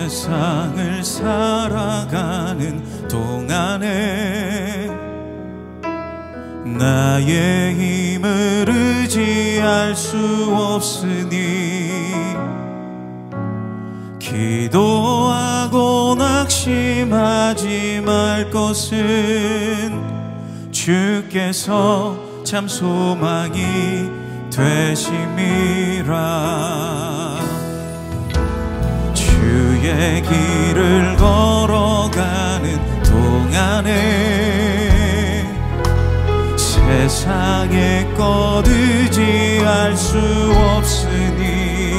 세상을 살아가는 동안에 나의 힘을 의지할 수 없으니 기도하고 낙심하지 말 것은 주께서 참 소망이 되심이라. 주의 길을 걸어가는 동안에 세상의 것 의지할 수 없으니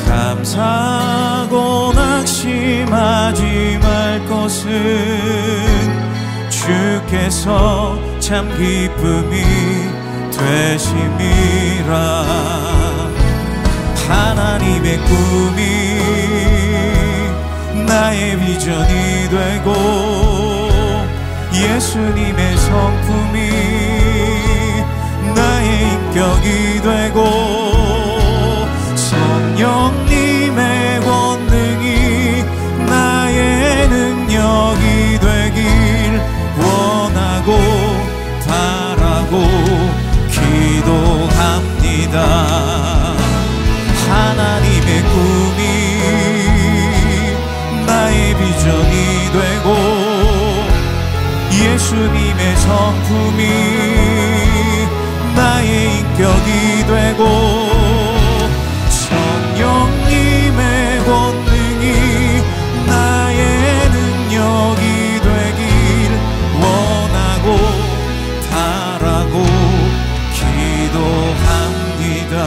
감사하고 낙심하지 말 것은 주께서 참 기쁨이 되심이라. 하나님의 꿈이 나의 비전이 되고 예수님의 성품이 나의 인격이 되고 성령님의 권능이 나의 능력이 되길 원하고 바라고 기도합니다. 하나님의 꿈이 나의 비전이 되고 예수님의 성품이 나의 인격이 되고 성령님의 권능이 나의 능력이 되길 원하고 바라고 기도합니다.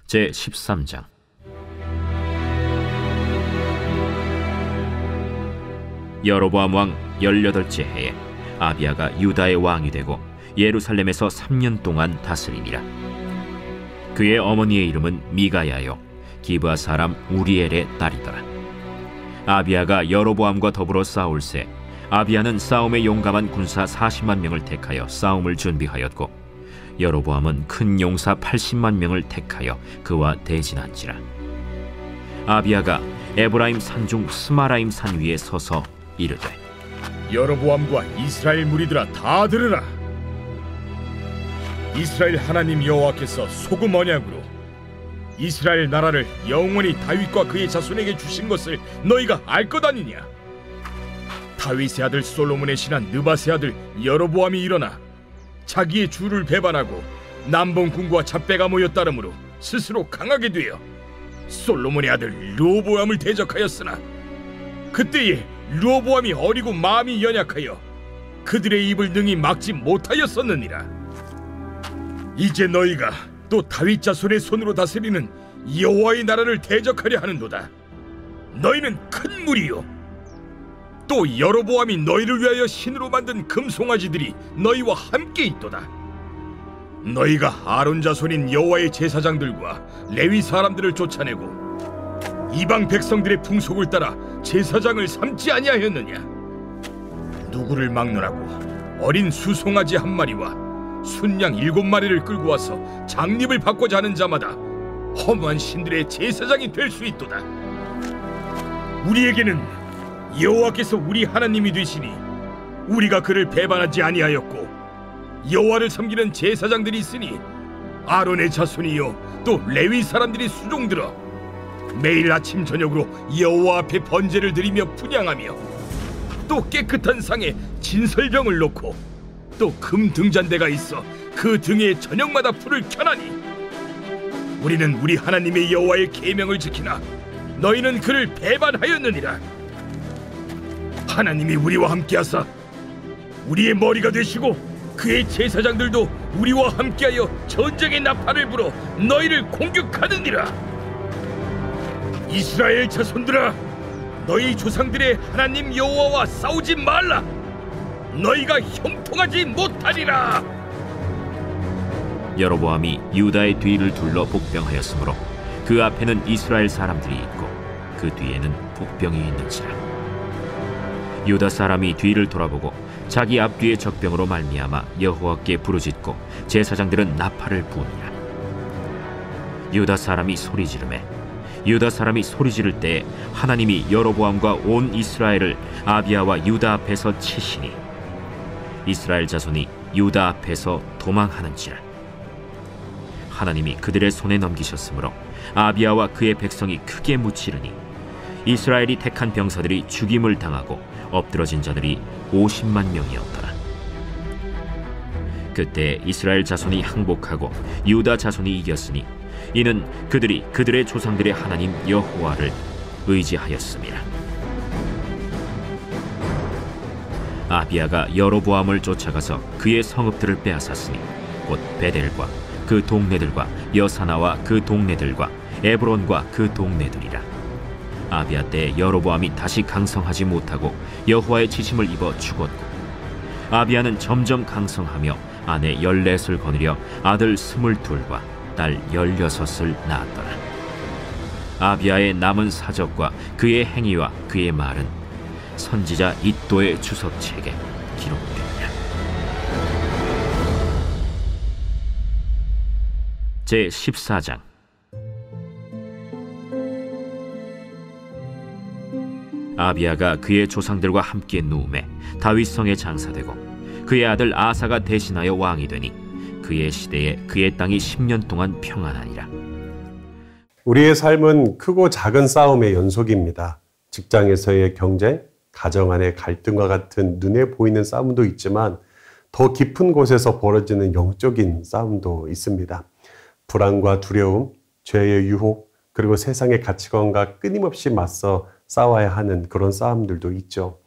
제13장. 여로보암 왕 18째 해에 아비야가 유다의 왕이 되고 예루살렘에서 3년 동안 다스리니라. 그의 어머니의 이름은 미가야요 기브아 사람 우리엘의 딸이더라. 아비야가 여로보암과 더불어 싸울새 아비야는 싸움에 용감한 군사 40만 명을 택하여 싸움을 준비하였고 여로보암은 큰 용사 80만 명을 택하여 그와 대진한지라. 아비야가 에브라임 산중 스마라임 산 위에 서서 이르되 여로보암과 이스라엘 무리들아 다 들으라. 이스라엘 하나님 여호와께서 소금 언약으로 이스라엘 나라를 영원히 다윗과 그의 자손에게 주신 것을 너희가 알 것 아니냐. 다윗의 아들 솔로몬의 신한 느밧의 아들 여로보암이 일어나 자기의 주를 배반하고 남봉군과 잡배가 모여 따름으로 스스로 강하게 되어 솔로몬의 아들 르호보암을 대적하였으나 그때에 르호보암이 어리고 마음이 연약하여 그들의 입을 능히 막지 못하였었느니라. 이제 너희가 또 다윗 자손의 손으로 다스리는 여호와의 나라를 대적하려 하는도다. 너희는 큰 무리요 또 여로보암이 너희를 위하여 신으로 만든 금송아지들이 너희와 함께 있도다. 너희가 아론 자손인 여호와의 제사장들과 레위 사람들을 쫓아내고 이방 백성들의 풍속을 따라 제사장을 삼지 아니하였느냐. 누구를 막느라고 어린 수송아지 1마리와 순양 7마리를 끌고 와서 장립을 받고자 하는 자마다 허무한 신들의 제사장이 될 수 있도다. 우리에게는 여호와께서 우리 하나님이 되시니 우리가 그를 배반하지 아니하였고 여호와를 섬기는 제사장들이 있으니 아론의 자손이요 또 레위 사람들이 수종들어 매일 아침 저녁으로 여호와 앞에 번제를 드리며 분향하며 또 깨끗한 상에 진설병을 놓고 또 금 등잔대가 있어 그 등에 저녁마다 불을 켜나니 우리는 우리 하나님의 여호와의 계명을 지키나 너희는 그를 배반하였느니라. 하나님이 우리와 함께하사 우리의 머리가 되시고 그의 제사장들도 우리와 함께하여 전쟁의 나팔을 불어 너희를 공격하느니라. 이스라엘 자손들아, 너희 조상들의 하나님 여호와와 싸우지 말라. 너희가 형통하지 못하리라. 여로보암이 유다의 뒤를 둘러 복병하였으므로 그 앞에는 이스라엘 사람들이 있고 그 뒤에는 복병이 있는지라. 유다 사람이 뒤를 돌아보고 자기 앞뒤의 적병으로 말미암아 여호와께 부르짖고 제사장들은 나팔을 부으니라. 유다 사람이 소리 지르매 유다 사람이 소리 지를 때에 하나님이 여로보암과 온 이스라엘을 아비야와 유다 앞에서 치시니 이스라엘 자손이 유다 앞에서 도망하는지라. 하나님이 그들의 손에 넘기셨으므로 아비야와 그의 백성이 크게 무찌르니 이스라엘이 택한 병사들이 죽임을 당하고 엎드러진 자들이 50만 명이었더라. 그때 이스라엘 자손이 항복하고 유다 자손이 이겼으니 이는 그들이 그들의 조상들의 하나님 여호와를 의지하였습니다. 아비야가 여로보암을 쫓아가서 그의 성읍들을 빼앗았으니 곧 베델과 그 동네들과 여사나와 그 동네들과 에브론과 그 동네들이라. 아비야 때 여로보암이 다시 강성하지 못하고 여호와의 치심을 입어 죽었고 아비야는 점점 강성하며 아내 14을 거느려 아들 22과 딸 16을 낳았더라. 아비야의 남은 사적과 그의 행위와 그의 말은 선지자 id도의 주석책에 기록되니라. 제14장. 아비야가 그의 조상들과 함께 누움에 다윗성에 장사되고 그의 아들 아사가 대신하여 왕이 되니 그의 시대에 그의 땅이 10년 동안 평안하니라. 우리의 삶은 크고 작은 싸움의 연속입니다. 직장에서의 경쟁, 가정 안의 갈등과 같은 눈에 보이는 싸움도 있지만 더 깊은 곳에서 벌어지는 영적인 싸움도 있습니다. 불안과 두려움, 죄의 유혹, 그리고 세상의 가치관과 끊임없이 맞서 싸워야 하는 그런 싸움들도 있죠.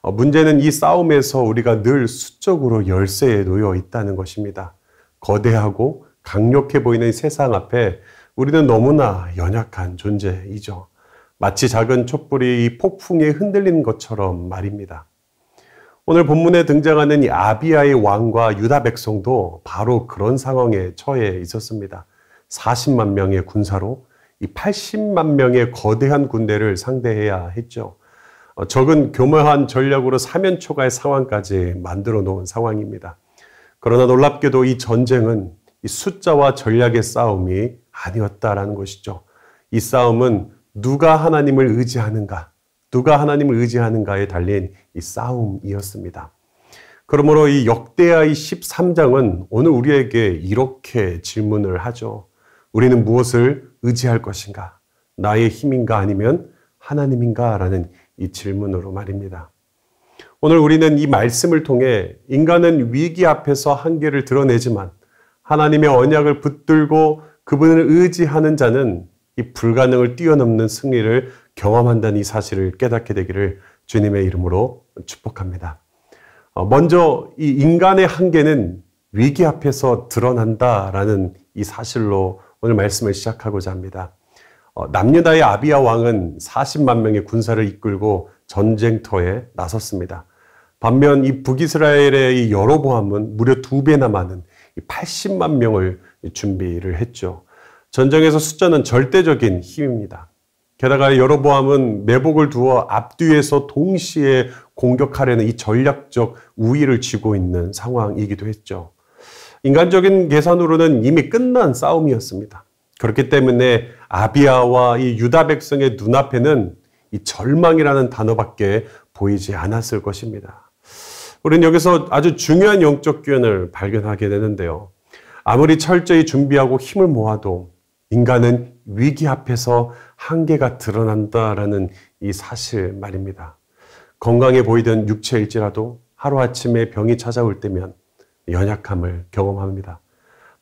문제는 이 싸움에서 우리가 늘 수적으로 열세에 놓여 있다는 것입니다. 거대하고 강력해 보이는 세상 앞에 우리는 너무나 연약한 존재이죠. 마치 작은 촛불이 이 폭풍에 흔들리는 것처럼 말입니다. 오늘 본문에 등장하는 이 아비야의 왕과 유다 백성도 바로 그런 상황에 처해 있었습니다. 40만 명의 군사로 이 80만 명의 거대한 군대를 상대해야 했죠. 적은 교묘한 전략으로 사면초가의 상황까지 만들어 놓은 상황입니다. 그러나 놀랍게도 이 전쟁은 이 숫자와 전략의 싸움이 아니었다라는 것이죠. 이 싸움은 누가 하나님을 의지하는가, 누가 하나님을 의지하는가에 달린 이 싸움이었습니다. 그러므로 이 역대하의 13장은 오늘 우리에게 이렇게 질문을 하죠. 우리는 무엇을 의지할 것인가? 나의 힘인가 아니면 하나님인가? 라는 이 질문으로 말입니다. 오늘 우리는 이 말씀을 통해 인간은 위기 앞에서 한계를 드러내지만 하나님의 언약을 붙들고 그분을 의지하는 자는 이 불가능을 뛰어넘는 승리를 경험한다는 이 사실을 깨닫게 되기를 주님의 이름으로 축복합니다. 먼저 이 인간의 한계는 위기 앞에서 드러난다라는 이 사실로 오늘 말씀을 시작하고자 합니다. 남유다의 아비야 왕은 40만 명의 군사를 이끌고 전쟁터에 나섰습니다. 반면 이 북이스라엘의 이 여로보암은 무려 2배나 많은 80만 명을 준비를 했죠. 전쟁에서 숫자는 절대적인 힘입니다. 게다가 여로보암은 매복을 두어 앞뒤에서 동시에 공격하려는 이 전략적 우위를 쥐고 있는 상황이기도 했죠. 인간적인 계산으로는 이미 끝난 싸움이었습니다. 그렇기 때문에 아비야와 이 유다 백성의 눈앞에는 이 절망이라는 단어밖에 보이지 않았을 것입니다. 우리는 여기서 아주 중요한 영적 교훈을 발견하게 되는데요. 아무리 철저히 준비하고 힘을 모아도 인간은 위기 앞에서 한계가 드러난다라는 이 사실 말입니다. 건강해 보이던 육체일지라도 하루아침에 병이 찾아올 때면 연약함을 경험합니다.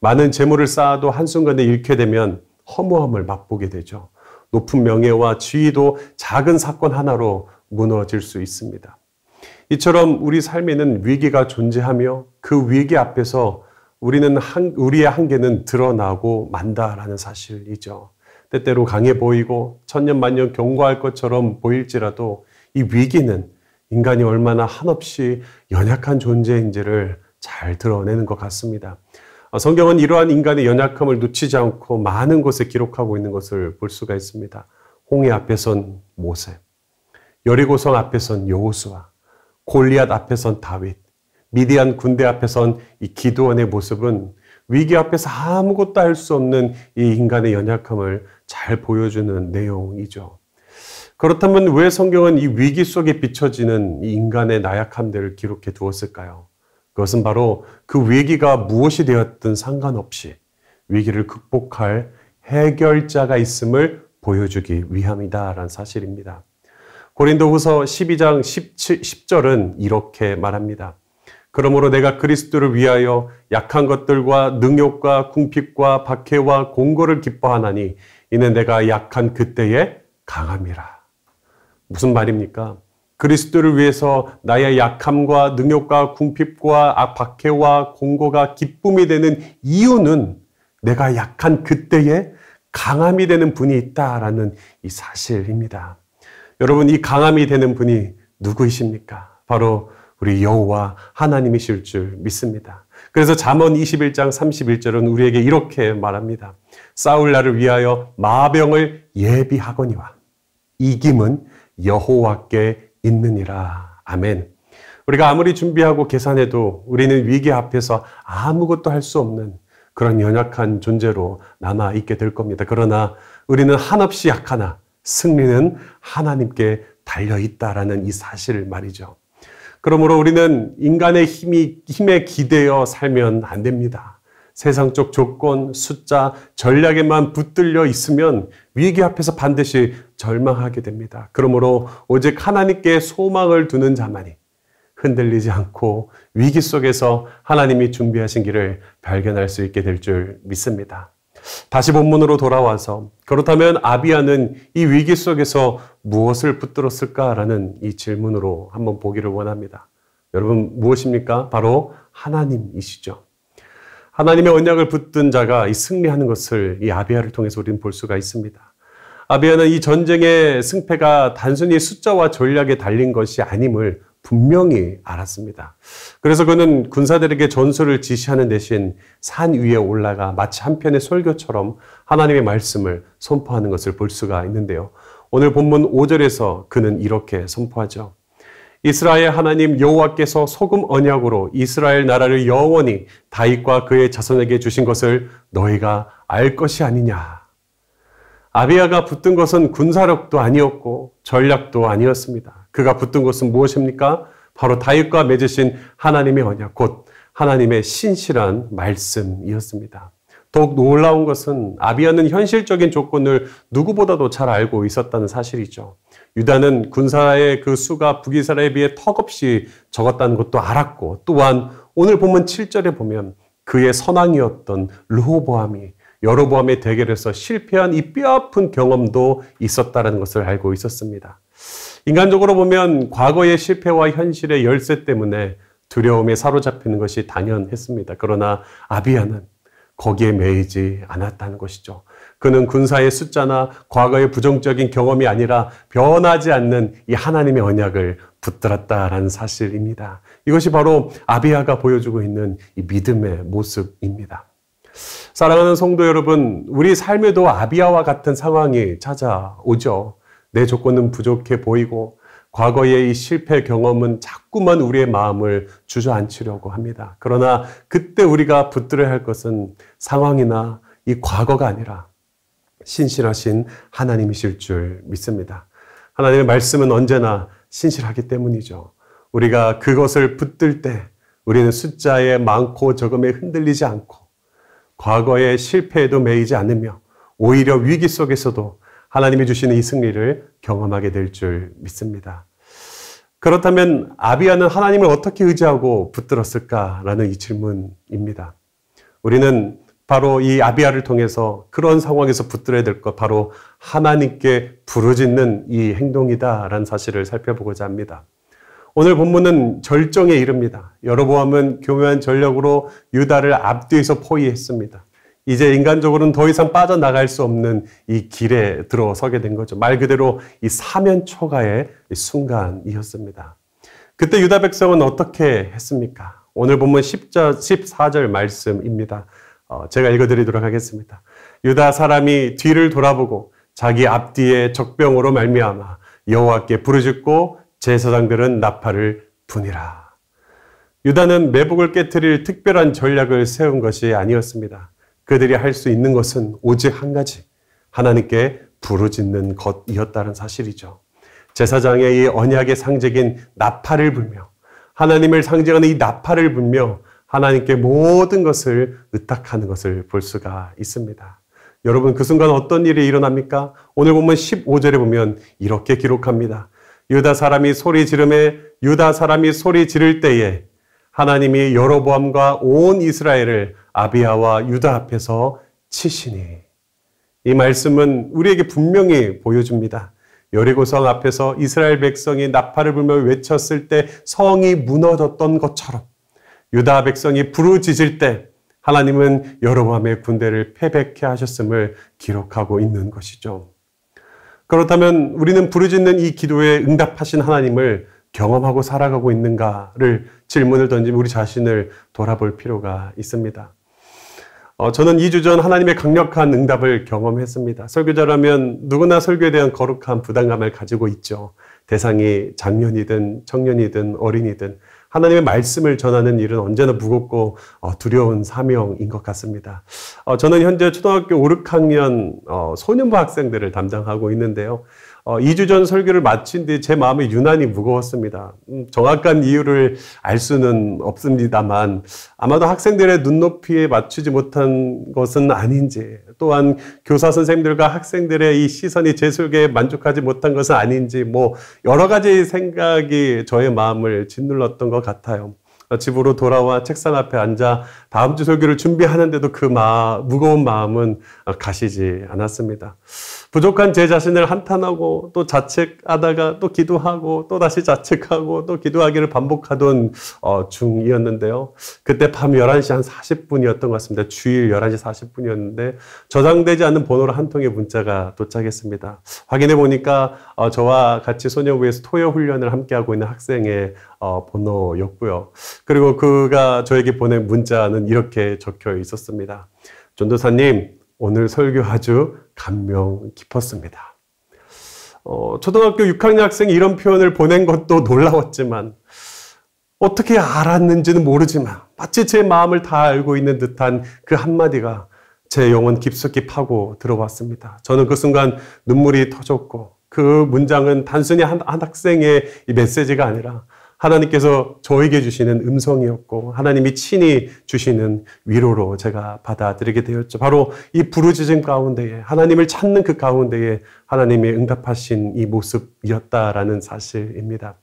많은 재물을 쌓아도 한순간에 잃게 되면 허무함을 맛보게 되죠. 높은 명예와 지위도 작은 사건 하나로 무너질 수 있습니다. 이처럼 우리 삶에는 위기가 존재하며 그 위기 앞에서 우리의 한계는 드러나고 만다라는 사실이죠. 때때로 강해 보이고 천년만년 경고할 것처럼 보일지라도 이 위기는 인간이 얼마나 한없이 연약한 존재인지를 잘 드러내는 것 같습니다. 성경은 이러한 인간의 연약함을 놓치지 않고 많은 곳에 기록하고 있는 것을 볼 수가 있습니다. 홍해 앞에 선 모세, 여리고성 앞에 선 여호수아, 골리앗 앞에 선 다윗, 미디안 군대 앞에 선 이 기드온의 모습은 위기 앞에서 아무것도 할 수 없는 이 인간의 연약함을 잘 보여주는 내용이죠. 그렇다면 왜 성경은 이 위기 속에 비춰지는 이 인간의 나약함들을 기록해 두었을까요? 그것은 바로 그 위기가 무엇이 되었든 상관없이 위기를 극복할 해결자가 있음을 보여주기 위함이다라는 사실입니다. 고린도후서 12장 10절은 이렇게 말합니다. 그러므로 내가 그리스도를 위하여 약한 것들과 능욕과 궁핍과 박해와 공고를 기뻐하나니 이는 내가 약한 그때에 강함이라. 무슨 말입니까? 그리스도를 위해서 나의 약함과 능욕과 궁핍과 박해와 공고가 기쁨이 되는 이유는 내가 약한 그때에 강함이 되는 분이 있다라는 이 사실입니다. 여러분, 이 강함이 되는 분이 누구이십니까? 바로 우리 여호와 하나님이실 줄 믿습니다. 그래서 잠언 21장 31절은 우리에게 이렇게 말합니다. 싸울 날을 위하여 마병을 예비하거니와 이김은 여호와께 있느니라. 아멘. 우리가 아무리 준비하고 계산해도 우리는 위기 앞에서 아무것도 할 수 없는 그런 연약한 존재로 남아있게 될 겁니다. 그러나 우리는 한없이 약하나 승리는 하나님께 달려있다라는 이 사실을 말이죠. 그러므로 우리는 인간의 힘에 기대어 살면 안 됩니다. 세상적 조건, 숫자, 전략에만 붙들려 있으면 위기 앞에서 반드시 절망하게 됩니다. 그러므로 오직 하나님께 소망을 두는 자만이 흔들리지 않고 위기 속에서 하나님이 준비하신 길을 발견할 수 있게 될 줄 믿습니다. 다시 본문으로 돌아와서 그렇다면 아비야는 이 위기 속에서 무엇을 붙들었을까라는 이 질문으로 한번 보기를 원합니다. 여러분, 무엇입니까? 바로 하나님이시죠. 하나님의 언약을 붙든 자가 이 승리하는 것을 이 아비야를 통해서 우리는 볼 수가 있습니다. 아비야는 이 전쟁의 승패가 단순히 숫자와 전략에 달린 것이 아님을 분명히 알았습니다. 그래서 그는 군사들에게 전술을 지시하는 대신 산 위에 올라가 마치 한편의 설교처럼 하나님의 말씀을 선포하는 것을 볼 수가 있는데요. 오늘 본문 5절에서 그는 이렇게 선포하죠. 이스라엘 하나님 여호와께서 소금 언약으로 이스라엘 나라를 영원히 다윗과 그의 자손에게 주신 것을 너희가 알 것이 아니냐. 아비야가 붙든 것은 군사력도 아니었고 전략도 아니었습니다. 그가 붙든 것은 무엇입니까? 바로 다윗과 맺으신 하나님의 언약, 곧 하나님의 신실한 말씀이었습니다. 더욱 놀라운 것은 아비야는 현실적인 조건을 누구보다도 잘 알고 있었다는 사실이죠. 유다는 군사의 그 수가 북이스라엘에 비해 턱없이 적었다는 것도 알았고, 또한 오늘 본문 7절에 보면 그의 선왕이었던 르호보암이 여로보암의 대결에서 실패한 이 뼈아픈 경험도 있었다는 것을 알고 있었습니다. 인간적으로 보면 과거의 실패와 현실의 열세 때문에 두려움에 사로잡히는 것이 당연했습니다. 그러나 아비야는 거기에 매이지 않았다는 것이죠. 그는 군사의 숫자나 과거의 부정적인 경험이 아니라 변하지 않는 이 하나님의 언약을 붙들었다라는 사실입니다. 이것이 바로 아비야가 보여주고 있는 이 믿음의 모습입니다. 사랑하는 성도 여러분, 우리 삶에도 아비야와 같은 상황이 찾아오죠. 내 조건은 부족해 보이고 과거의 이 실패 경험은 자꾸만 우리의 마음을 주저앉히려고 합니다. 그러나 그때 우리가 붙들어야 할 것은 상황이나 이 과거가 아니라 신실하신 하나님이실 줄 믿습니다. 하나님의 말씀은 언제나 신실하기 때문이죠. 우리가 그것을 붙들 때 우리는 숫자에 많고 적음에 흔들리지 않고 과거의 실패에도 매이지 않으며 오히려 위기 속에서도 하나님이 주시는 이 승리를 경험하게 될 줄 믿습니다. 그렇다면 아비야는 하나님을 어떻게 의지하고 붙들었을까라는 이 질문입니다. 우리는 바로 이 아비야를 통해서 그런 상황에서 붙들어야 될 것, 바로 하나님께 부르짖는 이 행동이다라는 사실을 살펴보고자 합니다. 오늘 본문은 절정에 이릅니다. 여로보암은 교묘한 전략으로 유다를 앞뒤에서 포위했습니다. 이제 인간적으로는 더 이상 빠져나갈 수 없는 이 길에 들어서게 된 거죠. 말 그대로 이 사면초가의 순간이었습니다. 그때 유다 백성은 어떻게 했습니까? 오늘 본문 14절 말씀입니다. 제가 읽어드리도록 하겠습니다. 유다 사람이 뒤를 돌아보고 자기 앞뒤에 적병으로 말미암아 여호와께 부르짖고 제사장들은 나팔을 부니라. 유다는 매복을 깨트릴 특별한 전략을 세운 것이 아니었습니다. 그들이 할 수 있는 것은 오직 한 가지, 하나님께 부르짖는 것이었다는 사실이죠. 제사장의 이 언약의 상징인 나팔을 불며, 하나님을 상징하는 이 나팔을 불며 하나님께 모든 것을 의탁하는 것을 볼 수가 있습니다. 여러분, 그 순간 어떤 일이 일어납니까? 오늘 보면 15절에 보면 이렇게 기록합니다. 유다 사람이 소리 지를 때에 하나님이 여로보암과 온 이스라엘을 아비야와 유다 앞에서 치시니. 이 말씀은 우리에게 분명히 보여줍니다. 여리고성 앞에서 이스라엘 백성이 나팔을 불며 외쳤을 때 성이 무너졌던 것처럼 유다 백성이 부르짖을 때 하나님은 여로보암의 군대를 패배케 하셨음을 기록하고 있는 것이죠. 그렇다면 우리는 부르짖는 이 기도에 응답하신 하나님을 경험하고 살아가고 있는가를 질문을 던지며 우리 자신을 돌아볼 필요가 있습니다. 저는 2주 전 하나님의 강력한 응답을 경험했습니다. 설교자라면 누구나 설교에 대한 거룩한 부담감을 가지고 있죠. 대상이 장년이든 청년이든 어린이든 하나님의 말씀을 전하는 일은 언제나 무겁고 두려운 사명인 것 같습니다. 저는 현재 초등학교 5, 6학년 소년부 학생들을 담당하고 있는데요. 2주 전 설교를 마친 뒤 제 마음이 유난히 무거웠습니다. 정확한 이유를 알 수는 없습니다만 아마도 학생들의 눈높이에 맞추지 못한 것은 아닌지, 또한 교사 선생님들과 학생들의 이 시선이 제 설교에 만족하지 못한 것은 아닌지, 여러 가지 생각이 저의 마음을 짓눌렀던 것 같아요. 집으로 돌아와 책상 앞에 앉아 다음 주 설교를 준비하는데도 그 무거운 마음은 가시지 않았습니다. 부족한 제 자신을 한탄하고 또 자책하다가 또 기도하고 또 다시 자책하고 또 기도하기를 반복하던 중이었는데요. 그때 밤 11시 한 40분이었던 것 같습니다. 주일 11시 40분이었는데 저장되지 않는 번호로 한 통의 문자가 도착했습니다. 확인해 보니까 저와 같이 소녀부에서 토요 훈련을 함께하고 있는 학생의 번호였고요. 그리고 그가 저에게 보낸 문자는 이렇게 적혀 있었습니다. 전도사님, 오늘 설교 아주 감명 깊었습니다. 초등학교 6학년 학생이 이런 표현을 보낸 것도 놀라웠지만 어떻게 알았는지는 모르지만 마치 제 마음을 다 알고 있는 듯한 그 한마디가 제 영혼 깊숙이 파고 들어왔습니다. 저는 그 순간 눈물이 터졌고 그 문장은 단순히 한 학생의 이 메시지가 아니라 하나님께서 저에게 주시는 음성이었고 하나님이 친히 주시는 위로로 제가 받아들이게 되었죠. 바로 이 부르짖음 가운데에, 하나님을 찾는 그 가운데에 하나님이 응답하신 이 모습이었다라는 사실입니다.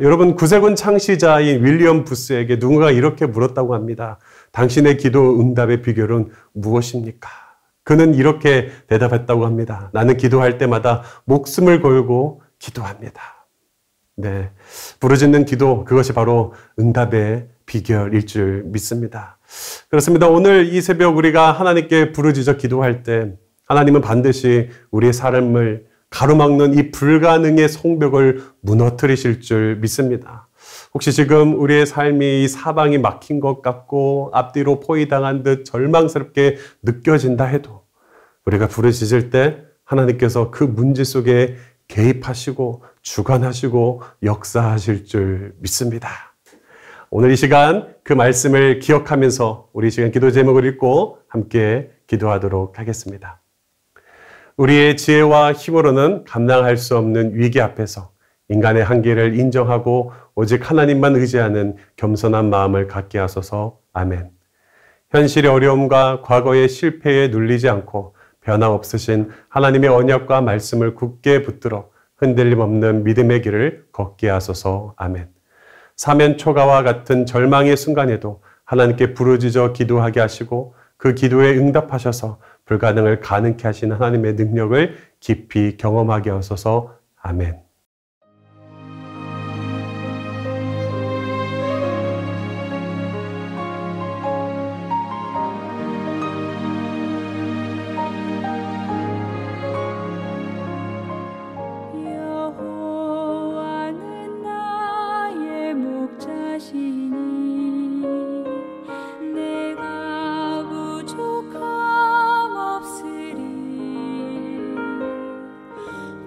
여러분, 구세군 창시자인 윌리엄 부스에게 누군가 이렇게 물었다고 합니다. 당신의 기도 응답의 비결은 무엇입니까? 그는 이렇게 대답했다고 합니다. 나는 기도할 때마다 목숨을 걸고 기도합니다. 네, 부르짖는 기도, 그것이 바로 응답의 비결일 줄 믿습니다. 그렇습니다. 오늘 이 새벽 우리가 하나님께 부르짖어 기도할 때 하나님은 반드시 우리의 삶을 가로막는 이 불가능의 성벽을 무너뜨리실 줄 믿습니다. 혹시 지금 우리의 삶이 사방이 막힌 것 같고 앞뒤로 포위당한 듯 절망스럽게 느껴진다 해도 우리가 부르짖을 때 하나님께서 그 문제 속에 개입하시고 주관하시고 역사하실 줄 믿습니다. 오늘 이 시간 그 말씀을 기억하면서 우리 이 시간 기도 제목을 읽고 함께 기도하도록 하겠습니다. 우리의 지혜와 힘으로는 감당할 수 없는 위기 앞에서 인간의 한계를 인정하고 오직 하나님만 의지하는 겸손한 마음을 갖게 하소서. 아멘. 현실의 어려움과 과거의 실패에 눌리지 않고 변함없으신 하나님의 언약과 말씀을 굳게 붙들어 흔들림 없는 믿음의 길을 걷게 하소서. 아멘. 사면 초가와 같은 절망의 순간에도 하나님께 부르짖어 기도하게 하시고 그 기도에 응답하셔서 불가능을 가능케 하시는 하나님의 능력을 깊이 경험하게 하소서. 아멘.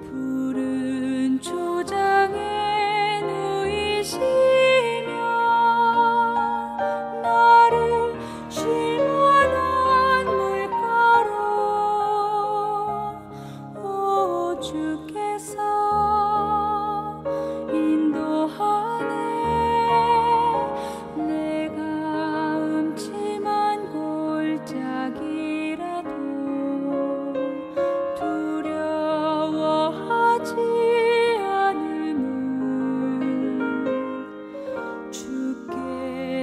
부른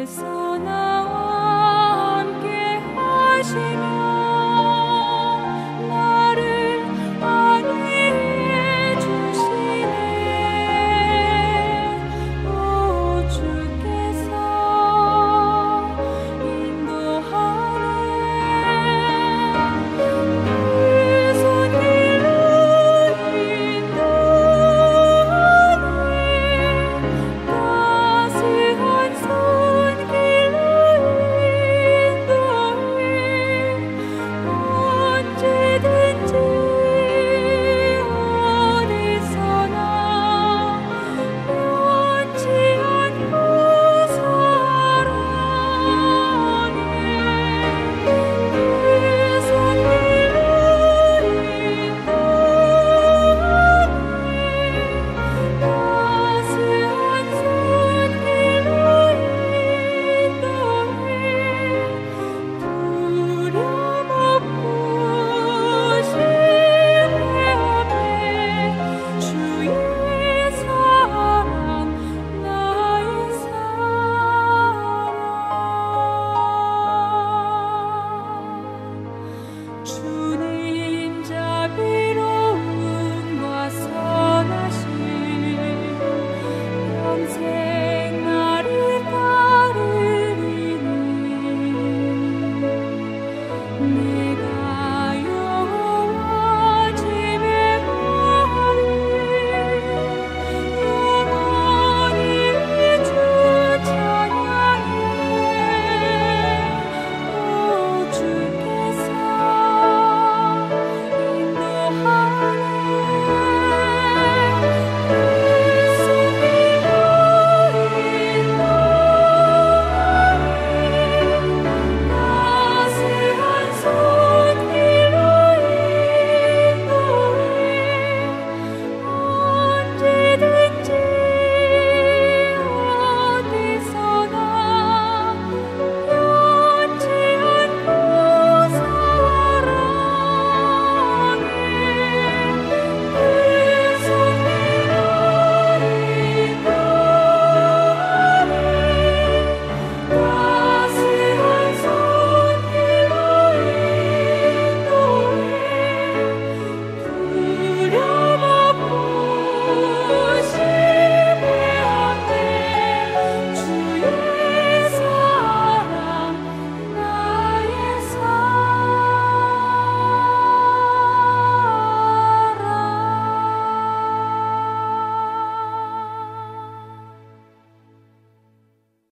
세상